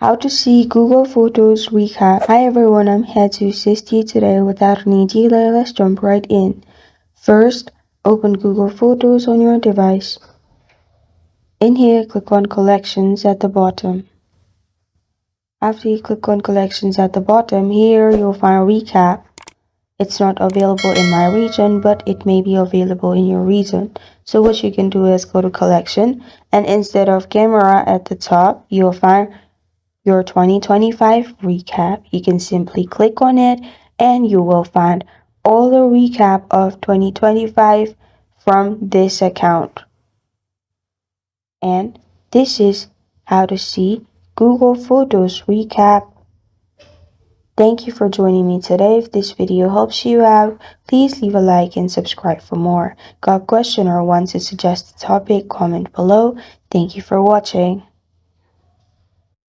How to see Google Photos recap. Hi everyone, I'm here to assist you today. Without any delay, let's jump right in. First, open Google Photos on your device. In here, click on Collections at the bottom. After you click on Collections at the bottom, here you'll find Recap. It's not available in my region, but it may be available in your region. So what you can do is go to Collection, and instead of Camera at the top, you'll find your 2025 recap. You can simply click on it and you will find all the recap of 2025 from this account. And this is how to see Google Photos recap. Thank you for joining me today. If this video helps you out, please leave a like and subscribe for more. Got a question or want to suggest a topic? Comment below. Thank you for watching.